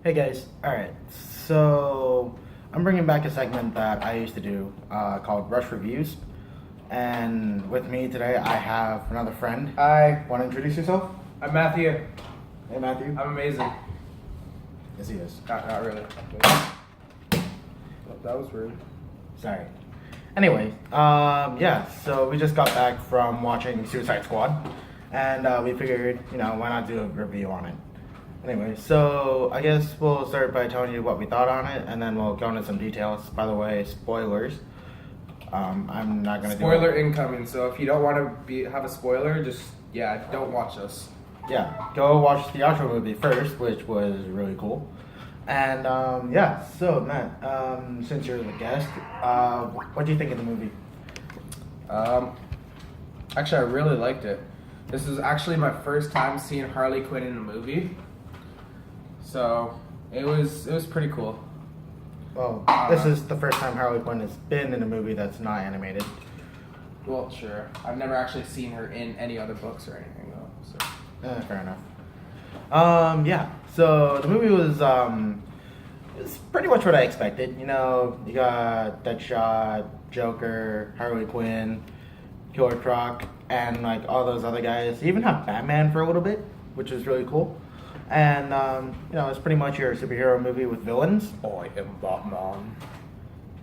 Hey guys, alright, so I'm bringing back a segment that I used to do called Rush Reviews. And with me today, I have another friend. Hi, Want to introduce yourself? I'm Matthew. Hey Matthew. I'm amazing. Yes, he is. Not really. Oh, that was rude. Sorry. Anyway, yeah, so we just got back from watching Suicide Squad. And we figured, why not do a review on it? Anyway, so I guess we'll start by telling you what we thought on it, and then we'll go into some details. By the way, spoilers. I'm not gonna Spoiler do incoming. So if you don't want to have a spoiler, don't watch us. Yeah, go watch the outro movie first, which was really cool. And yeah, so Matt, since you're the guest, what do you think of the movie? Actually, I really liked it. This is actually my first time seeing Harley Quinn in a movie, so it was pretty cool. Well, this is the first time Harley Quinn has been in a movie that's not animated. Well, sure. I've never actually seen her in any other books or anything though. So. Fair enough. Yeah. So the movie was it's pretty much what I expected. You got Deadshot, Joker, Harley Quinn, Killer Croc, and like all those other guys. You even have Batman for a little bit, which is really cool. And it's pretty much your superhero movie with villains. I am Batman.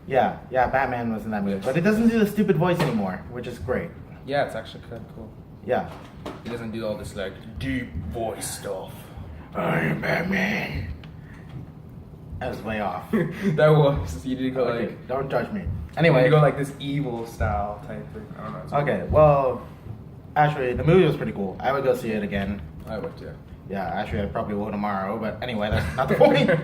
Yeah, Batman was in that movie, but it doesn't do the stupid voice anymore, which is great. Yeah, it's actually kind of cool. Yeah. He doesn't do all this like deep voice stuff. I am Batman. That was way off. That was you did go Okay, like don't judge me. anyway. Anyway, You go like this evil style type thing. I don't know. It's okay, well, actually, the movie was pretty cool. I would go see it again. cool. I would too. Yeah, actually, I probably will tomorrow, but anyway, that's not the point. All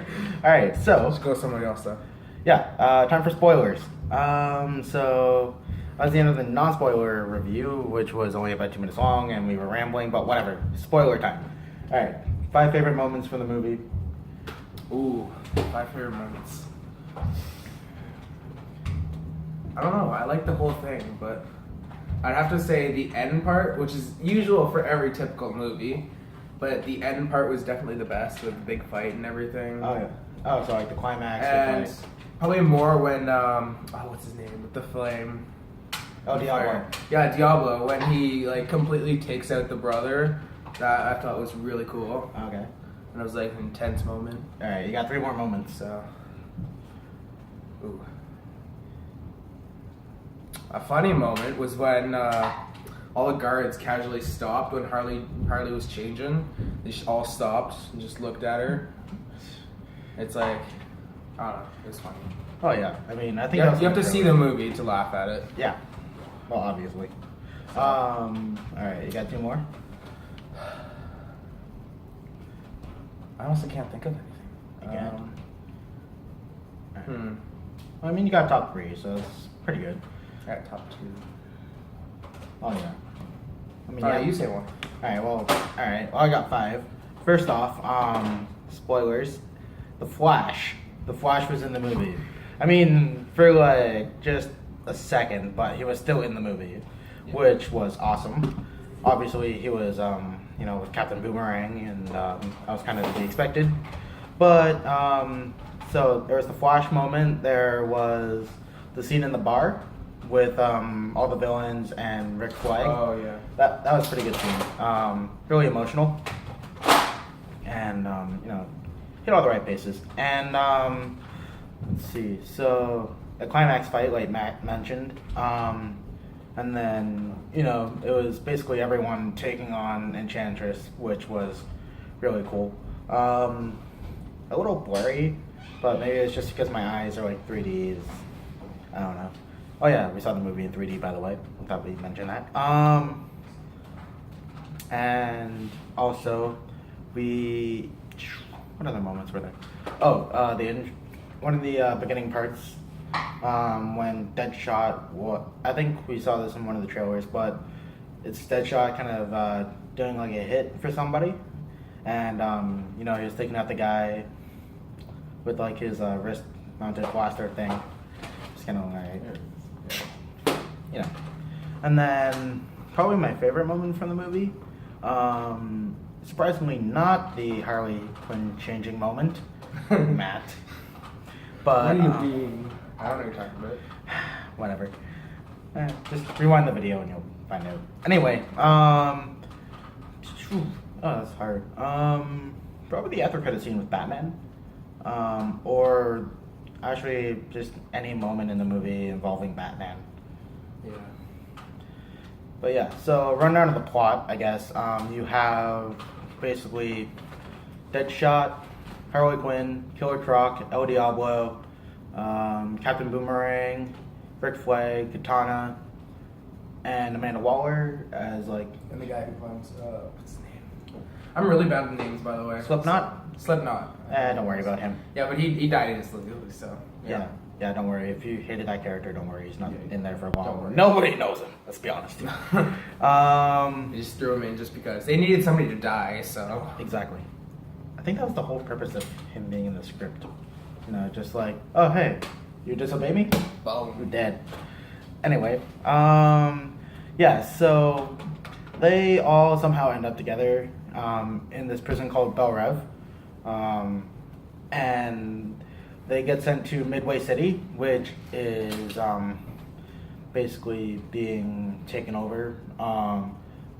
right, so Let's go somebody else though. yeah, time for spoilers. So that was the end of the non-spoiler review, which was only about 2 minutes long, and we were rambling, but whatever. Spoiler time. All right, 5 favorite moments from the movie. Ooh, 5 favorite moments. I don't know. I like the whole thing, but I'd have to say the end part, which is usual for every typical movie, but the end part was definitely the best with the big fight and everything. Oh yeah. Oh, so like the climax. And the fight. probably more when what's his name with the flame? Oh, Diablo. Yeah, Diablo, when he like completely takes out the brother. That I thought was really cool. Okay. And it was like an intense moment. All right, you got 3 more moments. So, ooh. A funny moment was when all the guards casually stopped when Harley was changing. They all stopped and just looked at her. It's like, I don't know, it was funny. Oh yeah, I mean, I think You that was have to really- see the movie to laugh at it. Yeah. Well, obviously. All right, you got 2 more. I honestly can't think of anything. Again. I mean, you got top 3, so it's pretty good. I got top 2. Oh yeah. I mean, Alright, you say one. All right. Well, I got 5. First off, spoilers. The Flash. The Flash was in the movie. I mean, for like just a second, but he was still in the movie, which was awesome. Obviously, he was, with Captain Boomerang, and that was kind of to be expected. But so there was the Flash moment. There was the scene in the bar with all the villains and Rick Flag. Oh yeah. That was a pretty good scene. Really emotional, and hit all the right paces. And let's see. So the climax fight, like Matt mentioned, and then it was basically everyone taking on Enchantress, which was really cool. A little blurry, but maybe it's just because my eyes are like 3Ds. I don't know. Oh yeah, we saw the movie in 3D, by the way. I thought we'd mention that. And also, what other moments were there? Oh, one of the beginning parts, when Deadshot, I think we saw this in one of the trailers, but it's Deadshot kind of doing like a hit for somebody, and he was taking out the guy with like his wrist-mounted blaster thing, just kind of like, and then probably my favorite moment from the movie surprisingly not the Harley Quinn changing moment, Matt. But What are you being? I don't know what you're talking about. whatever. Just rewind the video and you'll find out. Anyway, oh, that's hard. Probably the after credit scene with Batman, or actually just any moment in the movie involving Batman. Yeah. But yeah, so rundown of the plot, I guess. You have basically Deadshot, Harley Quinn, Killer Croc, El Diablo, Captain Boomerang, Rick Flag, Katana, and Amanda Waller as like And the guy who plays what's his name? I'm really bad with names, by the way. Slipknot. Slipknot. Don't worry about him. Yeah, but he died instantly, so. Yeah. Yeah, don't worry. If you hated that character, don't worry. He's not Yeah, in there for don't long. worry. Nobody knows him. Let's be honest. They just threw him in just because they needed somebody to die. So. Exactly. I think that was the whole purpose of him being in the script. You know, just like, oh hey, you disobey me? You're Boom. dead. Anyway, yeah. So they all somehow end up together in this prison called Bel Rev, and they get sent to Midway City, which is basically being taken over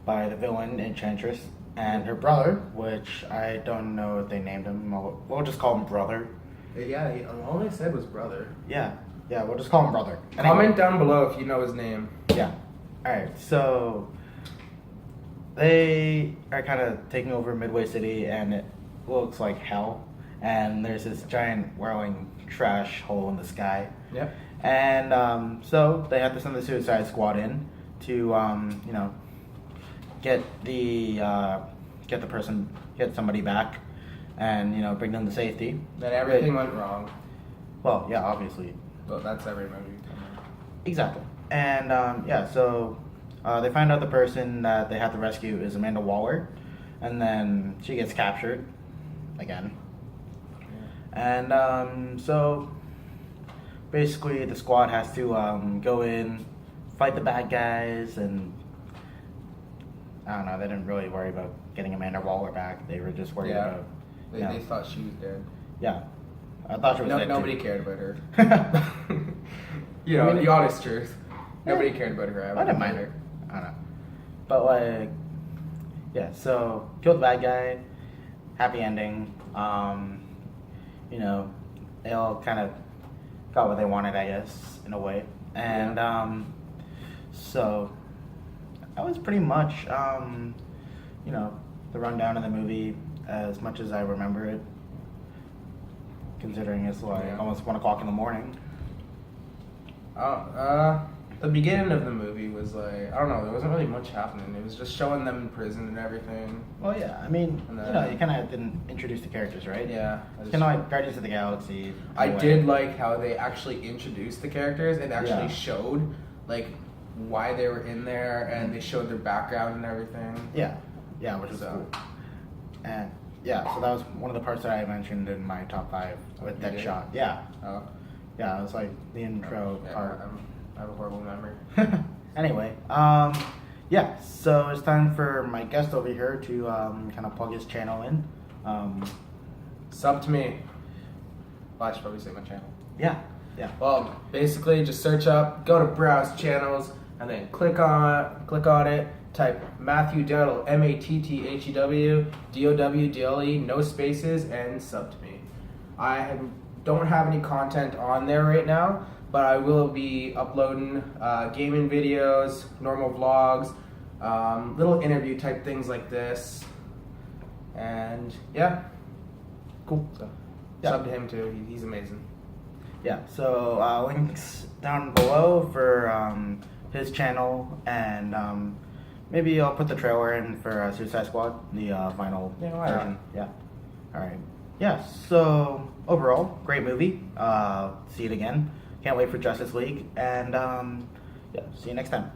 by the villain Enchantress and her brother, which I don't know if they named him. We'll just call him Brother. Yeah, all they said was brother. Yeah, we'll just call him Brother. Anyway, Comment down below if you know his name. Yeah. Alright, so they are kind of taking over Midway City, and it looks like hell. And there's this giant whirling trash hole in the sky. Yep. And so they have to send the Suicide Squad in to, you know, get somebody back, and you know, bring them to safety. Then everything went wrong. Well, yeah, obviously. But that's every movie. Exactly. And yeah, so they find out the person that they have to rescue is Amanda Waller, and then she gets captured again. And so basically the squad has to go in, fight the bad guys, and I don't know, they didn't really worry about getting Amanda Waller back. They were just worried about... They thought she was dead. Yeah. I thought she was dead Nobody too. cared about her. You know, I mean, the honest truth. Nobody cared about her. I didn't mind her. I don't know. But like, yeah, so killed the bad guy, happy ending. You know, they all kind of got what they wanted, I guess, in a way. And so that was pretty much, you know, the rundown of the movie as much as I remember it, considering it's like almost 1 o'clock in the morning. The beginning of the movie was like, I don't know, there wasn't really much happening. It was just showing them in prison and everything. Well, yeah, I mean, And you know, you kind of didn't introduce the characters, right? Yeah. Kind of like Guardians of the Galaxy. I in a way. did like how they actually introduced the characters and actually Yeah. showed like why they were in there, and they showed their background and everything. Yeah, which was cool. And yeah, so that was one of the parts that I mentioned in my top 5 with You did? Deadshot. Yeah, Oh. yeah, it was like the intro Yeah, part. I have a horrible memory. Anyway, yeah, so it's time for my guest over here to kind of plug his channel in. Sub to me. Well, I should probably say my channel. Yeah. Well, basically, just search up, go to browse channels, and then click on it. Type Matthew Dowdle, MATTHEW, DOWDLE, no spaces, and sub to me. Don't have any content on there right now, but I will be uploading gaming videos, normal vlogs, little interview type things like this, and yeah, Cool. so Yeah. sub to him too. He's amazing. Yeah, so links down below for his channel, and maybe I'll put the trailer in for Suicide Squad, the final Yeah, why not? version. Yeah. All right. Yeah. So overall, great movie. See it again. Can't wait for Justice League, and yeah, see you next time.